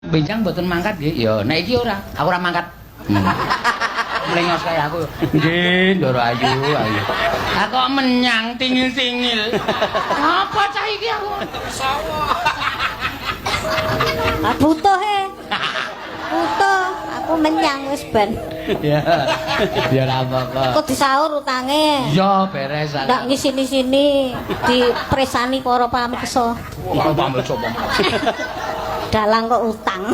Benjang mboten mangkat nggih. Ya nek iki ora, aku ora mangkat. Mlengos kaya aku. Nggih, Ndoro Ayu. Aku kok menyang tingil-tingil. Apa cah iki aku? Butuh he. Butuh, aku menyang wis ben. Ya. Ya ora apa-apa. Kok disaur utange. Ya beres. Ndak ngisini-sini dipresani para pameksa. Wah, pameksa apa? Dalang kok utang.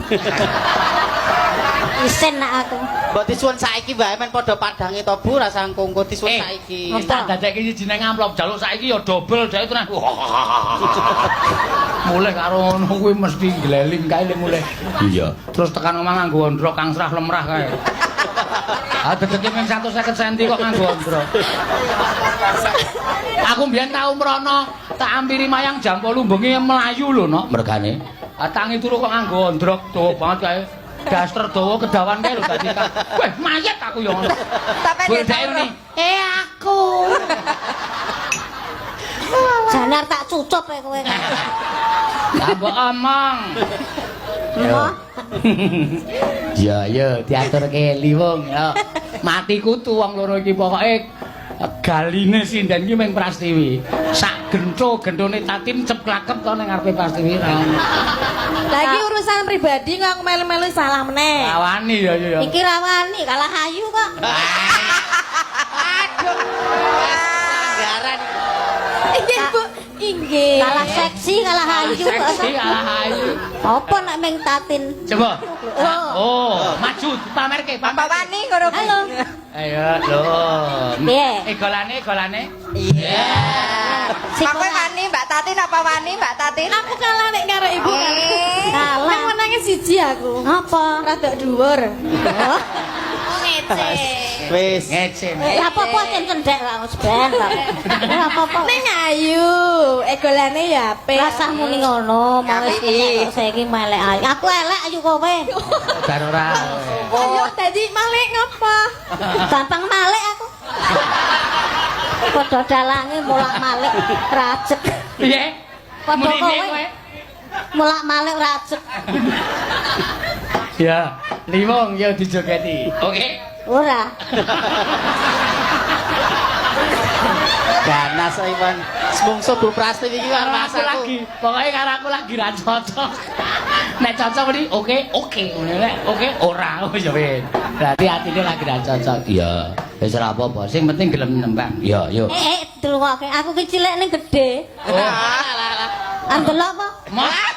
Isen nak aku. Mbok disuwun saiki wae men padha padange to Bu rasa kongko disuwun saiki. Wis tak dadekke siji nang amplop jaluk saiki ya dobel dhek tenan. Mulih karo ngono kuwi mesti gleling kae mulih. Iya. Terus tekan omah nganggo ondrok kang serah lemrah kae. Ah dedeke mung 150 cm kok nganggo ondrok. Aku mbiyen tau mrono tak ampiri mayang jam 8 bengi melayu lho nok mergane. Ah tangi turu kok nganggo ondrok dawa banget kae. Daster dawa kedawan kae lho dadi. Weh, mayat aku ya ngono. Sampe ini. Aku. Janar tak cucup kowe. Lah mbok omong. Ya ya diaturke Liwong ya. Mati kutu wong loro iki pokoke galine sinden iki mung Prastiwi. Sak gentho-genthone Tatin ceplakep to ning ngarepe Prastiwi. Lah iki urusan pribadi kok aku melu-melu salah meneh. Rawani ya ya. Iki rawani kalah ayu kok. Aduh. Anggaran. Inggih Bu, inggih. Kalah seksi kalah ayu kok. Seksi kalah ayu. Apa nek ming Tatin? Coba. Oh, maju dipamerke. Apa wani ngono kuwi? Halo. Ayo lho. Piye? Golane. Iya. Apa wani Mbak Tatin apa wani Mbak Tatin? Aku kalah nek karo Ibu kan. Kalah. Nek menangi siji aku. Apa? Rada dhuwur. Oh. Ngece. Wis. Ngecen. Ya apa-apa sing cendhek kok wis ben kok. Ora apa-apa. Ning ayu, egolane ya apik. Rasah muni ngono, mau wis Apik. saiki melek ayu. Aku elek ayu kowe. Bar ora. Ayo dadi malih ngapa? Gampang malek aku. Padha dalange mulak-malik rajek. Piye? Padha Muni piye kowe. kowe? Mulak-malik rajek. Ya, Liwong ya dijogeti. Oke. Ora. Ganas Iwan. Semungso Bu Prastiwi iki karo Aku lagi, pokoknya karo aku lagi ra cocok. Nek cocok mesti oke. Nek oke ora wis ya wis. Berarti atine lagi ra cocok. Iya, wis ora apa-apa. Sing penting gelem nembang. Iya, yo. Delok aku ki cilik ning gedhe. Oh. Andelok apa? Mas.